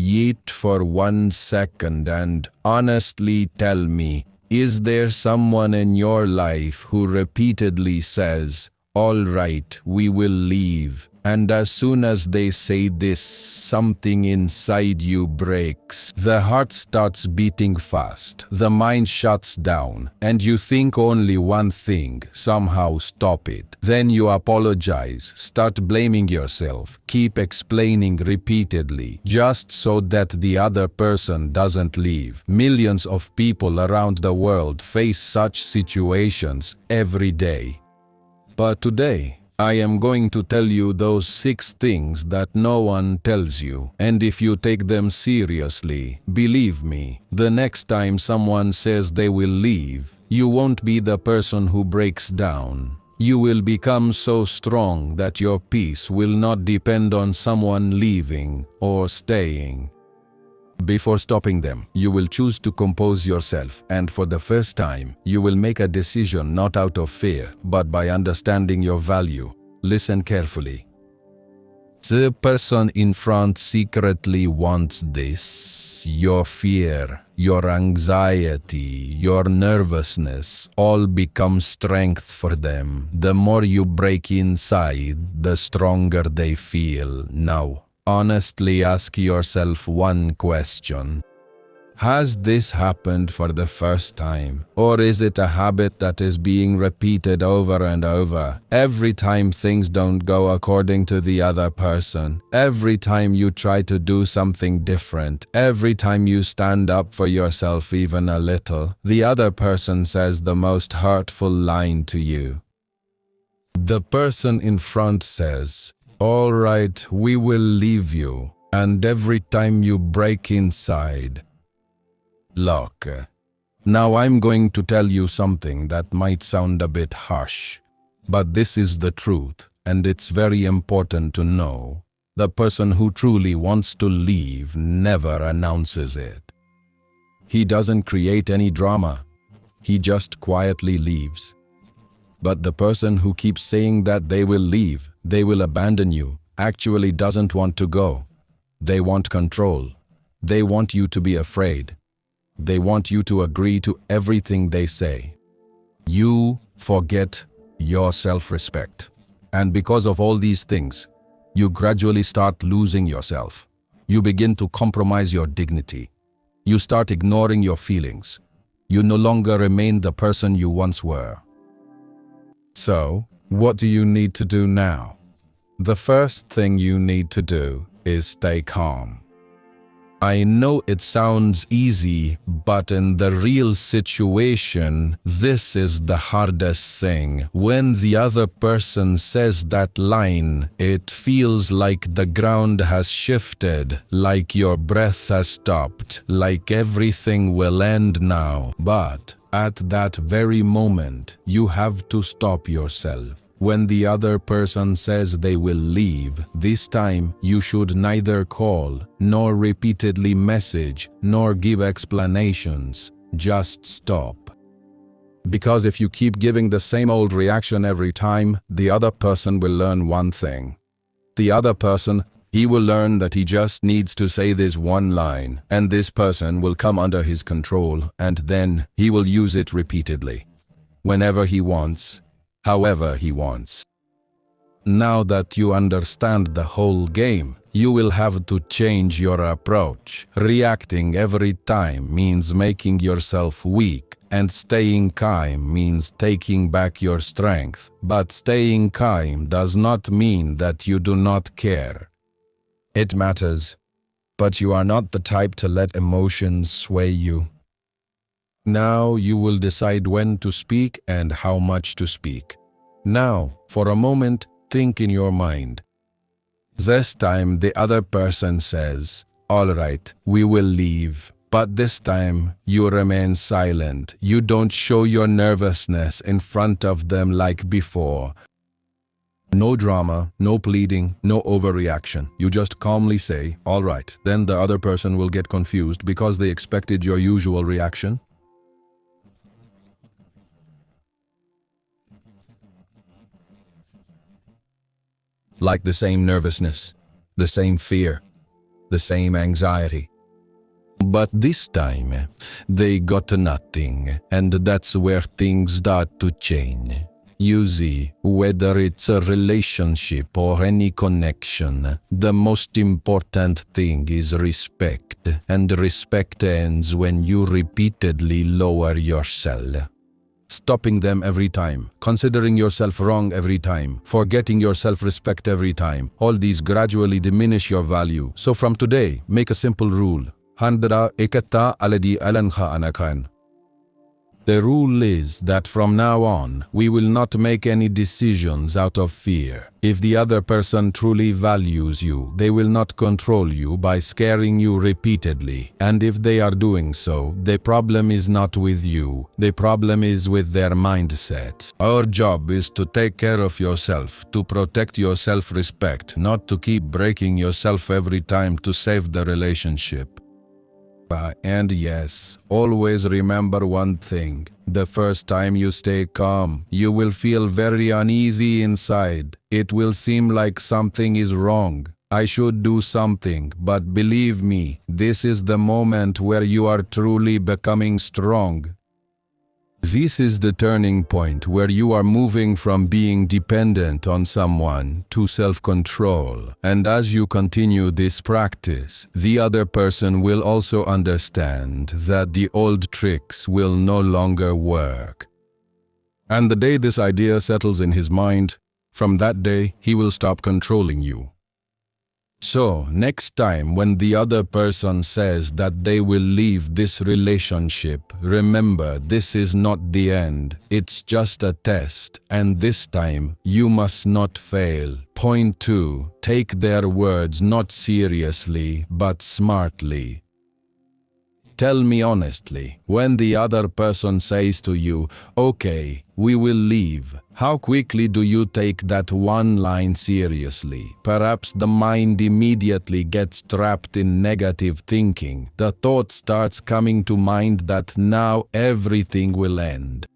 Yet for 1 second and honestly tell me, is there someone in your life who repeatedly says, "All right, we will leave," and as soon as they say this, something inside you breaks. The heart starts beating fast, the mind shuts down, and you think only one thing: somehow stop it. Then you apologize, start blaming yourself, keep explaining repeatedly, just so that the other person doesn't leave. Millions of people around the world face such situations every day. But today, I am going to tell you those 6 things that no one tells you, and if you take them seriously, believe me, the next time someone says they will leave, you won't be the person who breaks down. You will become so strong that your peace will not depend on someone leaving or staying. Before stopping them, you will choose to compose yourself, and for the first time, you will make a decision not out of fear, but by understanding your value. Listen carefully. The person in front secretly wants this. Your fear, your anxiety, your nervousness all become strength for them. The more you break inside, the stronger they feel. Now, honestly ask yourself one question. Has this happened for the first time? Or is it a habit that is being repeated over and over? Every time things don't go according to the other person, every time you try to do something different, every time you stand up for yourself even a little, the other person says the most hurtful line to you. The person in front says, "All right, we will leave you," and every time you break inside, look, now I'm going to tell you something that might sound a bit harsh, but this is the truth, and it's very important to know. The person who truly wants to leave never announces it. He doesn't create any drama. He just quietly leaves. But the person who keeps saying that they will leave, they will abandon you, actually doesn't want to go. They want control. They want you to be afraid. They want you to agree to everything they say. You forget your self-respect. And because of all these things, you gradually start losing yourself. You begin to compromise your dignity. You start ignoring your feelings. You no longer remain the person you once were. So, what do you need to do now? The first thing you need to do is stay calm. I know it sounds easy, but in the real situation, this is the hardest thing. When the other person says that line, it feels like the ground has shifted, like your breath has stopped, like everything will end now. But at that very moment, you have to stop yourself. When the other person says they will leave, this time you should neither call, nor repeatedly message, nor give explanations. Just stop. Because if you keep giving the same old reaction every time, the other person will learn one thing. The other person, he will learn that he just needs to say this one line, and this person will come under his control, and then he will use it repeatedly. Whenever he wants, however he wants. Now that you understand the whole game, you will have to change your approach. Reacting every time means making yourself weak, and staying calm means taking back your strength. But staying calm does not mean that you do not care. It matters, but you are not the type to let emotions sway you. Now you will decide when to speak and how much to speak. Now, for a moment, think in your mind. This time the other person says, "All right, we will leave." But this time, you remain silent. You don't show your nervousness in front of them like before. No drama, no pleading, no overreaction. You just calmly say, "All right." Then the other person will get confused because they expected your usual reaction. Like the same nervousness, the same fear, the same anxiety. But this time, they got nothing, and that's where things start to change. You see, whether it's a relationship or any connection, the most important thing is respect, and respect ends when you repeatedly lower yourself. Stopping them every time, considering yourself wrong every time, forgetting your self-respect every time, all these gradually diminish your value. So from today, make a simple rule. Handra ikata aladi alanha anakan. The rule is that from now on, we will not make any decisions out of fear. If the other person truly values you, they will not control you by scaring you repeatedly. And if they are doing so, the problem is not with you. The problem is with their mindset. Our job is to take care of yourself, to protect your self-respect, not to keep breaking yourself every time to save the relationship. And yes, always remember one thing. The first time you stay calm, you will feel very uneasy inside. It will seem like something is wrong. I should do something, but believe me, this is the moment where you are truly becoming strong. This is the turning point where you are moving from being dependent on someone to self-control. And as you continue this practice, the other person will also understand that the old tricks will no longer work. And the day this idea settles in his mind, from that day, he will stop controlling you. So, next time when the other person says that they will leave this relationship, remember this is not the end, it's just a test, and this time you must not fail. Point 2. Take their words not seriously, but smartly. Tell me honestly, when the other person says to you, "Okay, we will leave," how quickly do you take that one line seriously? Perhaps the mind immediately gets trapped in negative thinking. The thought starts coming to mind that now everything will end.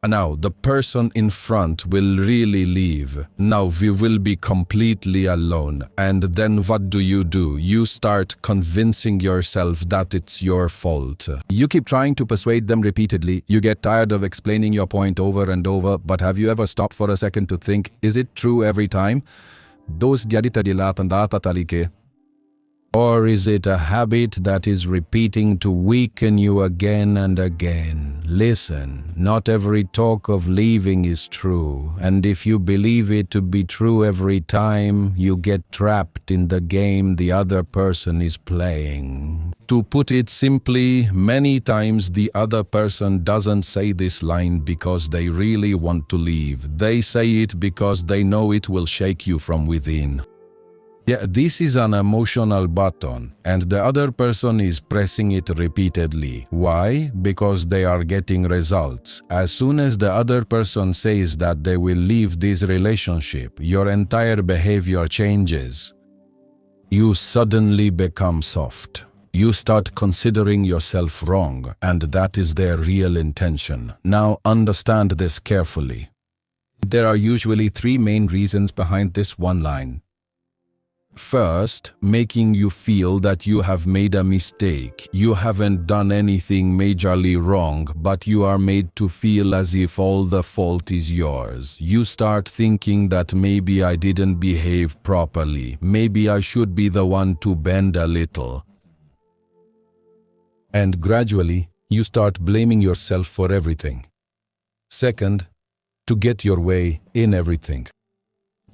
Now the person in front will really leave. Now we will be completely alone. And then what do? You start convincing yourself that it's your fault. You keep trying to persuade them repeatedly. You get tired of explaining your point over and over. But have you ever stopped for a second to think, is it true every time? Or is it a habit that is repeating to weaken you again and again? Listen, not every talk of leaving is true, and if you believe it to be true every time, you get trapped in the game the other person is playing. To put it simply, many times the other person doesn't say this line because they really want to leave. They say it because they know it will shake you from within. Yeah, this is an emotional button, and the other person is pressing it repeatedly. Why? Because they are getting results. As soon as the other person says that they will leave this relationship, your entire behavior changes. You suddenly become soft. You start considering yourself wrong, and that is their real intention. Now understand this carefully. There are usually 3 main reasons behind this one line. First, making you feel that you have made a mistake. You haven't done anything majorly wrong, but you are made to feel as if all the fault is yours. You start thinking that maybe I didn't behave properly. Maybe I should be the one to bend a little. And gradually, you start blaming yourself for everything. Second, to get your way in everything.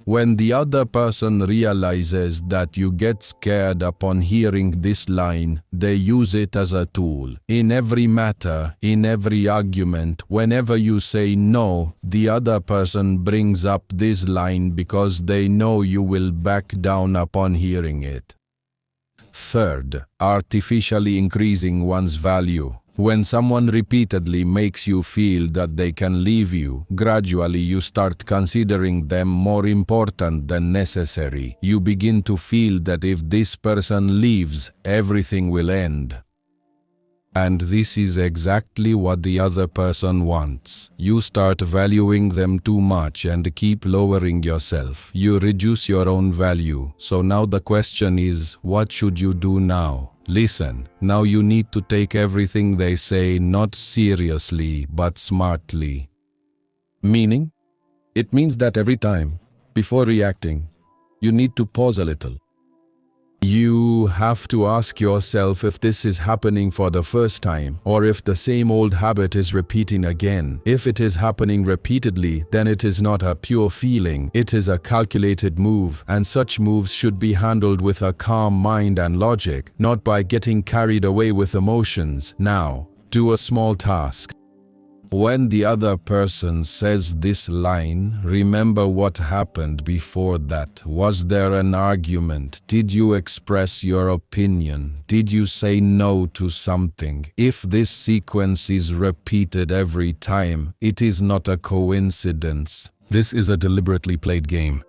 When the other person realizes that you get scared upon hearing this line, they use it as a tool. In every matter, in every argument, whenever you say no, the other person brings up this line because they know you will back down upon hearing it. Third, artificially increasing one's value. When someone repeatedly makes you feel that they can leave you, gradually you start considering them more important than necessary. You begin to feel that if this person leaves, everything will end. And this is exactly what the other person wants. You start valuing them too much and keep lowering yourself. You reduce your own value. So now the question is, what should you do now? Listen, now you need to take everything they say not seriously, but smartly. Meaning? It means that every time, before reacting, you need to pause a little. You have to ask yourself if this is happening for the first time or if the same old habit is repeating again. If it is happening repeatedly, then it is not a pure feeling, it is a calculated move, and such moves should be handled with a calm mind and logic, not by getting carried away with emotions. Now, do a small task. When the other person says this line, remember what happened before that. Was there an argument? Did you express your opinion? Did you say no to something? If this sequence is repeated every time, it is not a coincidence. This is a deliberately played game.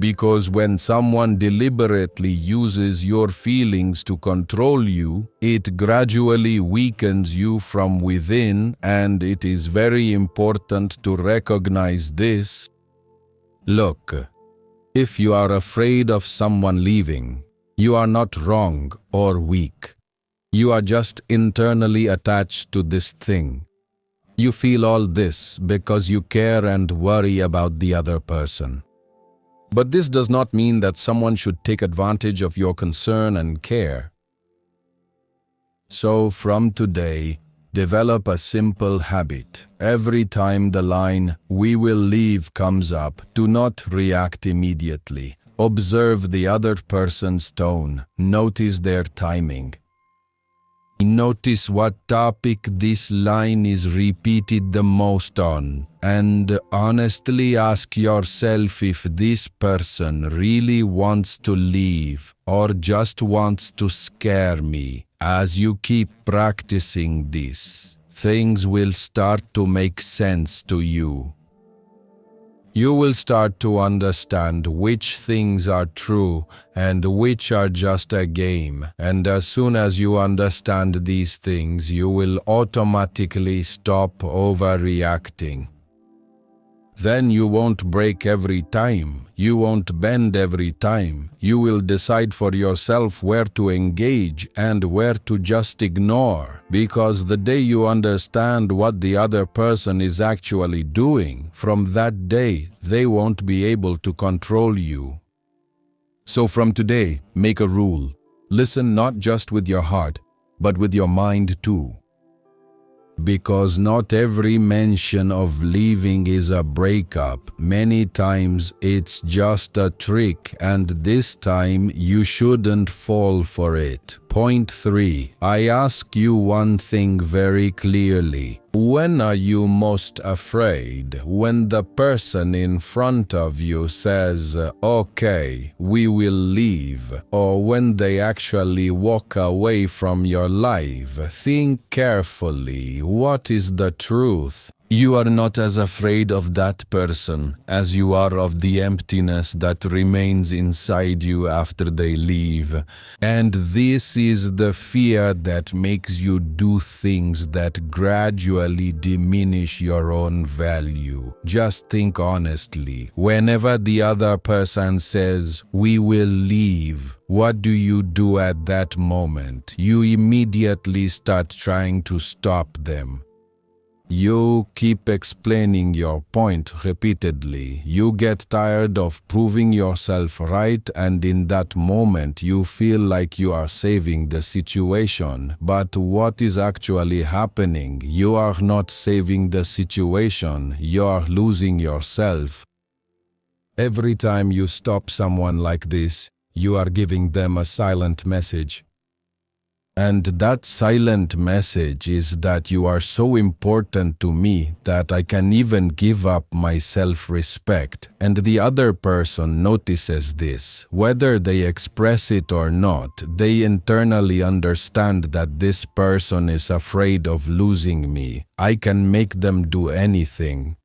Because when someone deliberately uses your feelings to control you, it gradually weakens you from within, and it is very important to recognize this. Look, if you are afraid of someone leaving, you are not wrong or weak. You are just internally attached to this thing. You feel all this because you care and worry about the other person. But this does not mean that someone should take advantage of your concern and care. So from today, develop a simple habit. Every time the line, "we will leave" comes up, do not react immediately. Observe the other person's tone. Notice their timing. Notice what topic this line is repeated the most on, and honestly ask yourself if this person really wants to leave or just wants to scare me. As you keep practicing this, things will start to make sense to you. You will start to understand which things are true and which are just a game. And as soon as you understand these things, you will automatically stop overreacting. Then you won't break every time. You won't bend every time. You will decide for yourself where to engage and where to just ignore. Because the day you understand what the other person is actually doing, from that day, they won't be able to control you. So from today, make a rule. Listen not just with your heart, but with your mind too. Because not every mention of leaving is a breakup. Many times it's just a trick, and this time you shouldn't fall for it. Point 3. I ask you one thing very clearly. When are you most afraid? When the person in front of you says, "Okay, we will leave," or when they actually walk away from your life? Think carefully. What is the truth? You are not as afraid of that person as you are of the emptiness that remains inside you after they leave. And this is the fear that makes you do things that gradually diminish your own value. Just think honestly. Whenever the other person says, "We will leave," what do you do at that moment? You immediately start trying to stop them. You keep explaining your point repeatedly. You get tired of proving yourself right, and in that moment you feel like you are saving the situation. But what is actually happening? You are not saving the situation, you are losing yourself. Every time you stop someone like this, you are giving them a silent message. And that silent message is that you are so important to me that I can even give up my self-respect. And the other person notices this. Whether they express it or not, they internally understand that this person is afraid of losing me. I can make them do anything.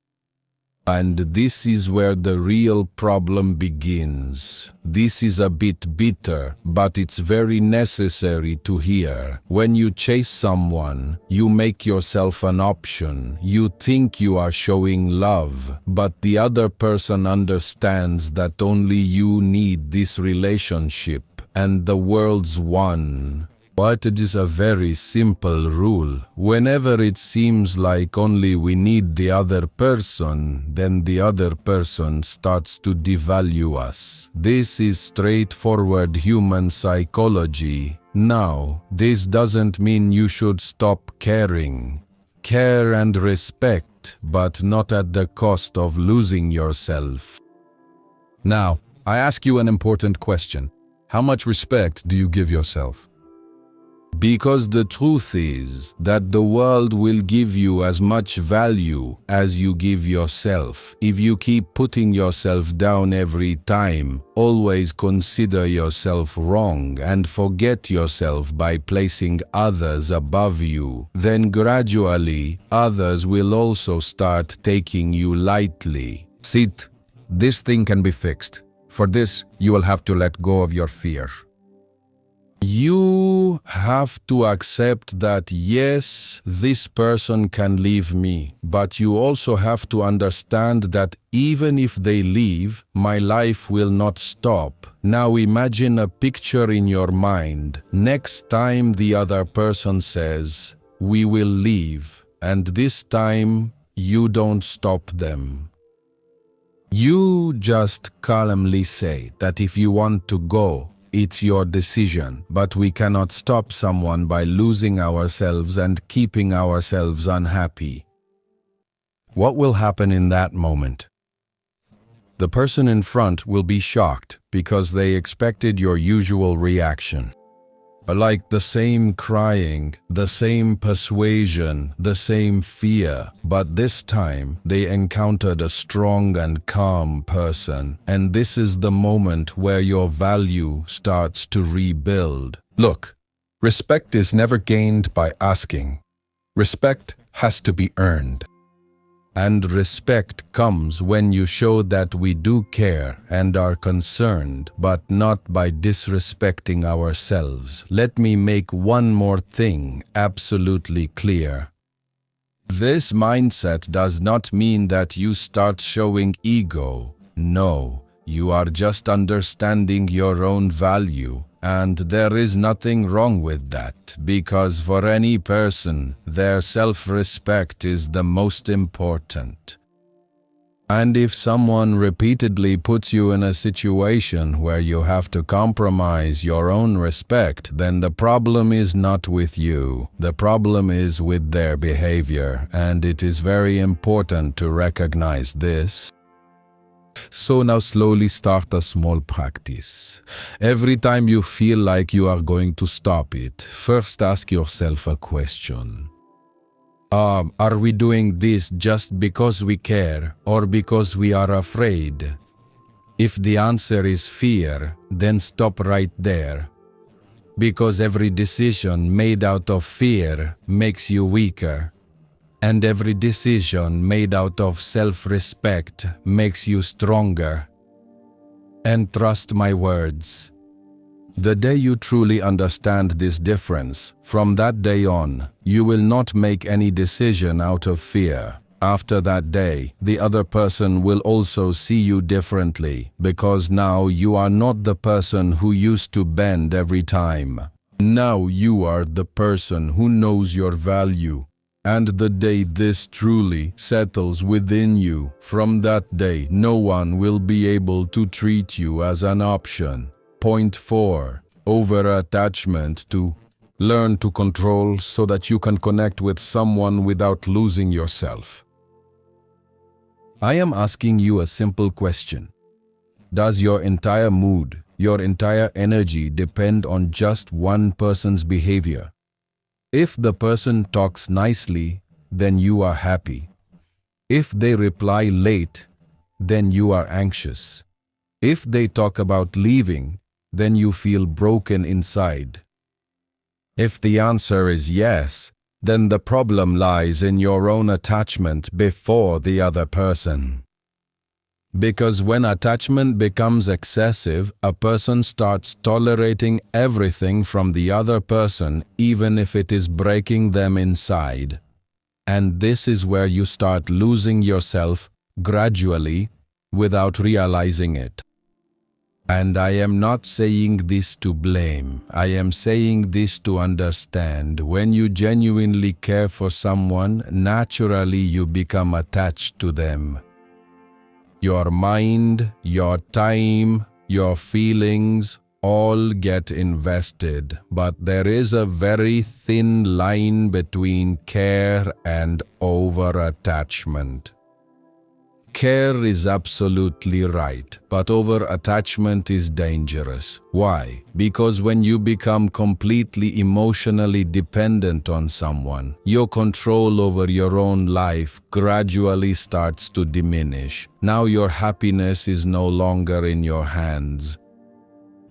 And this is where the real problem begins. This is a bit bitter, but it's very necessary to hear. When you chase someone, you make yourself an option. You think you are showing love, but the other person understands that only you need this relationship, and the world's won. But it is a very simple rule. Whenever it seems like only we need the other person, then the other person starts to devalue us. This is straightforward human psychology. Now, this doesn't mean you should stop caring. Care and respect, but not at the cost of losing yourself. Now, I ask you an important question. How much respect do you give yourself? Because the truth is that the world will give you as much value as you give yourself. If you keep putting yourself down every time, always consider yourself wrong and forget yourself by placing others above you, then gradually others will also start taking you lightly. Sid, this thing can be fixed. For this, you will have to let go of your fear. You have to accept that yes, this person can leave me, but you also have to understand that even if they leave, my life will not stop. Now imagine a picture in your mind. Next time the other person says, "We will leave," and this time you don't stop them. You just calmly say that if you want to go, it's your decision, but we cannot stop someone by losing ourselves and keeping ourselves unhappy. What will happen in that moment? The person in front will be shocked because they expected your usual reaction. Like the same crying, the same persuasion, the same fear, but this time they encountered a strong and calm person, and this is the moment where your value starts to rebuild. Look, respect is never gained by asking. Respect has to be earned. And respect comes when you show that we do care and are concerned, but not by disrespecting ourselves. Let me make one more thing absolutely clear. This mindset does not mean that you start showing ego. No, you are just understanding your own value. And there is nothing wrong with that, because for any person, their self-respect is the most important. And if someone repeatedly puts you in a situation where you have to compromise your own respect, then the problem is not with you. The problem is with their behavior, and it is very important to recognize this. So now slowly start a small practice. Every time you feel like you are going to stop it, first ask yourself a question. Are we doing this just because we care or because we are afraid? If the answer is fear, then stop right there. Because every decision made out of fear makes you weaker. And every decision made out of self-respect makes you stronger. And trust my words. The day you truly understand this difference, from that day on, you will not make any decision out of fear. After that day, the other person will also see you differently, because now you are not the person who used to bend every time. Now you are the person who knows your value. And the day this truly settles within you, from that day no one will be able to treat you as an option. Point 4. Over-attachment to learn to control so that you can connect with someone without losing yourself. I am asking you a simple question. Does your entire mood, your entire energy depend on just one person's behavior? If the person talks nicely, then you are happy. If they reply late, then you are anxious. If they talk about leaving, then you feel broken inside. If the answer is yes, then the problem lies in your own attachment before the other person. Because when attachment becomes excessive, a person starts tolerating everything from the other person, even if it is breaking them inside. And this is where you start losing yourself gradually without realizing it. And I am not saying this to blame. I am saying this to understand. When you genuinely care for someone, naturally you become attached to them. Your mind, your time, your feelings all get invested, but there is a very thin line between care and over-attachment. Care is absolutely right, but over-attachment is dangerous. Why? Because when you become completely emotionally dependent on someone, your control over your own life gradually starts to diminish. Now your happiness is no longer in your hands.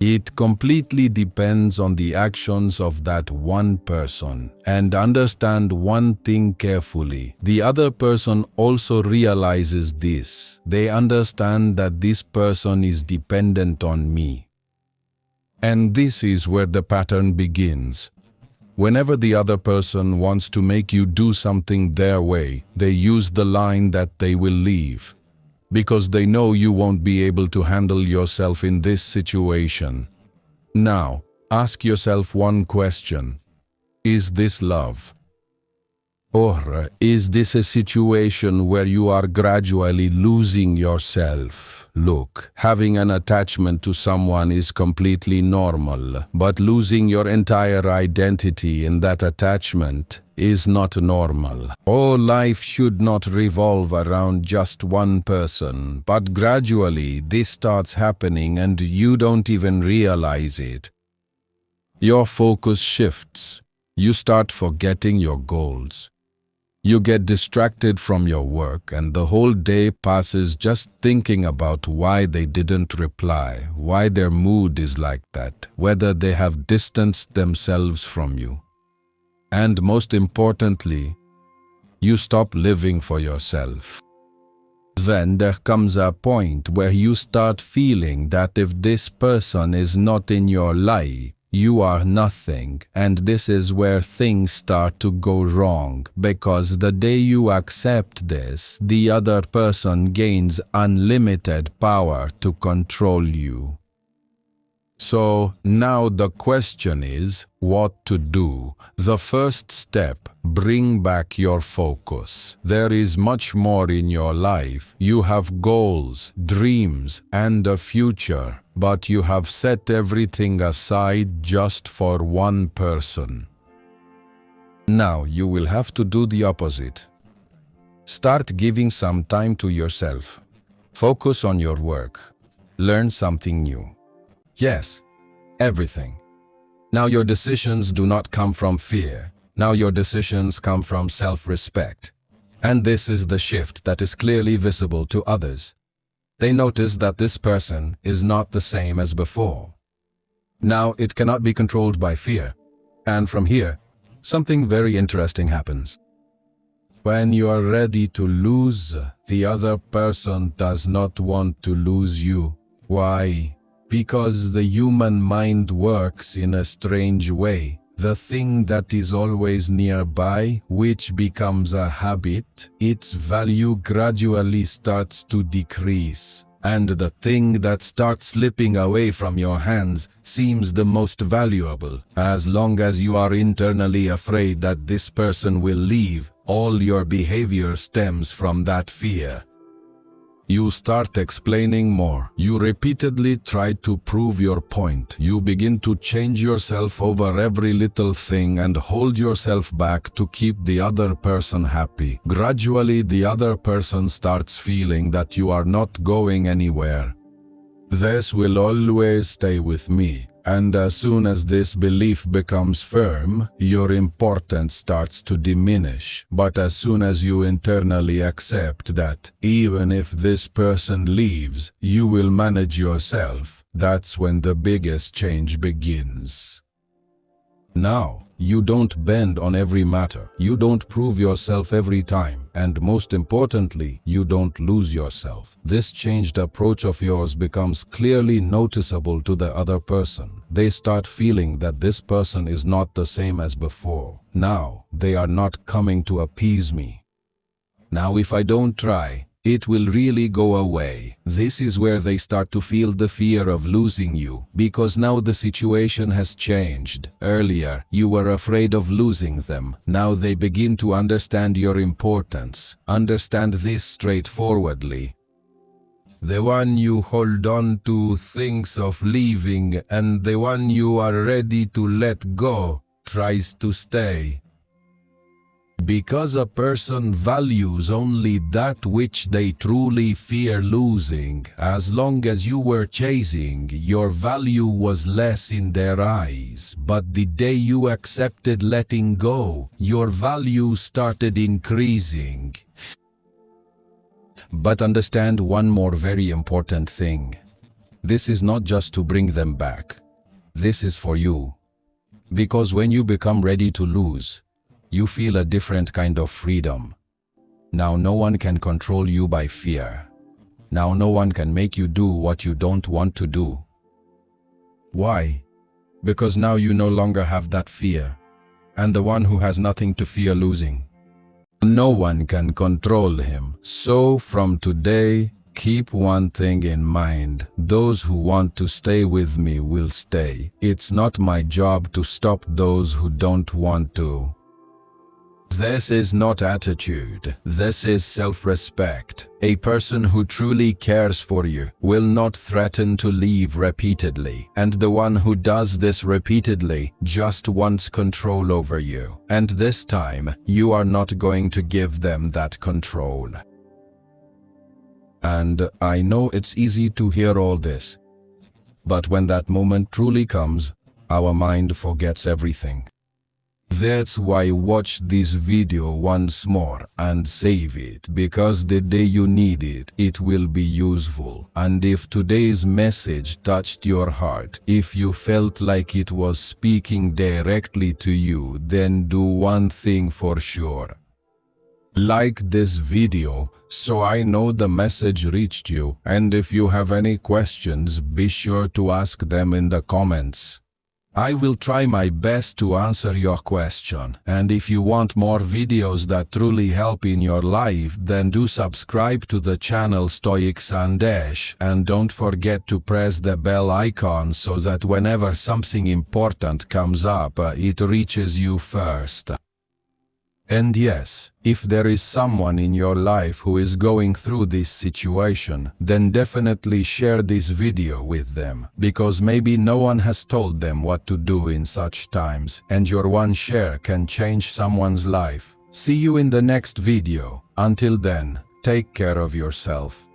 It completely depends on the actions of that one person. And understand one thing carefully. The other person also realizes this. They understand that this person is dependent on me. And this is where the pattern begins. Whenever the other person wants to make you do something their way, they use the line that they will leave. Because they know you won't be able to handle yourself in this situation. Now, ask yourself one question. Is this love? Or is this a situation where you are gradually losing yourself? Look, having an attachment to someone is completely normal, but losing your entire identity in that attachment is not normal. All life should not revolve around just one person, but gradually this starts happening and you don't even realize it. Your focus shifts. You start forgetting your goals. You get distracted from your work and the whole day passes just thinking about why they didn't reply, why their mood is like that, whether they have distanced themselves from you. And most importantly, you stop living for yourself. Then there comes a point where you start feeling that if this person is not in your life, you are nothing, and this is where things start to go wrong, because the day you accept this, the other person gains unlimited power to control you. So now the question is, what to do? The first step, bring back your focus. There is much more in your life. You have goals, dreams, and a future, but you have set everything aside just for one person. Now you will have to do the opposite. Start giving some time to yourself. Focus on your work. Learn something new. Yes, everything. Now your decisions do not come from fear. Now your decisions come from self-respect. And this is the shift that is clearly visible to others. They notice that this person is not the same as before. Now it cannot be controlled by fear. And from here, something very interesting happens. When you are ready to lose, the other person does not want to lose you. Why? Because the human mind works in a strange way. The thing that is always nearby, which becomes a habit, its value gradually starts to decrease. And the thing that starts slipping away from your hands seems the most valuable. As long as you are internally afraid that this person will leave, all your behavior stems from that fear. You start explaining more. You repeatedly try to prove your point. You begin to change yourself over every little thing and hold yourself back to keep the other person happy. Gradually, the other person starts feeling that you are not going anywhere. This will always stay with me. And as soon as this belief becomes firm, your importance starts to diminish. But as soon as you internally accept that, even if this person leaves, you will manage yourself, that's when the biggest change begins. Now, You don't bend on every matter. You don't prove yourself every time. And most importantly, you don't lose yourself. This changed approach of yours becomes clearly noticeable to the other person. They start feeling that this person is not the same as before. Now, they are not coming to appease me. Now, if I don't try, it will really go away. This is where they start to feel the fear of losing you, because now the situation has changed. Earlier, you were afraid of losing them. Now they begin to understand your importance. Understand this straightforwardly. The one you hold on to thinks of leaving, and the one you are ready to let go tries to stay. Because a person values only that which they truly fear losing. As long as you were chasing, your value was less in their eyes. But the day you accepted letting go, your value started increasing. But understand one more very important thing. This is not just to bring them back. This is for you. Because when you become ready to lose, you feel a different kind of freedom. Now no one can control you by fear. Now no one can make you do what you don't want to do. Why? Because now you no longer have that fear. And the one who has nothing to fear losing, no one can control him. So from today, keep one thing in mind. Those who want to stay with me will stay. It's not my job to stop those who don't want to. This is not attitude. This is self-respect. A person who truly cares for you will not threaten to leave repeatedly. And the one who does this repeatedly just wants control over you. And this time, you are not going to give them that control. And I know it's easy to hear all this. But when that moment truly comes, our mind forgets everything. That's why watch this video once more and save it, because the day you need it, it will be useful. And if today's message touched your heart, if you felt like it was speaking directly to you, then do one thing for sure. Like this video, so I know the message reached you, and if you have any questions, be sure to ask them in the comments. I will try my best to answer your question, and if you want more videos that truly help in your life, then do subscribe to the channel Stoic Sandesh, and don't forget to press the bell icon so that whenever something important comes up, it reaches you first. And yes, if there is someone in your life who is going through this situation, then definitely share this video with them, because maybe no one has told them what to do in such times, and your one share can change someone's life. See you in the next video. Until then, take care of yourself.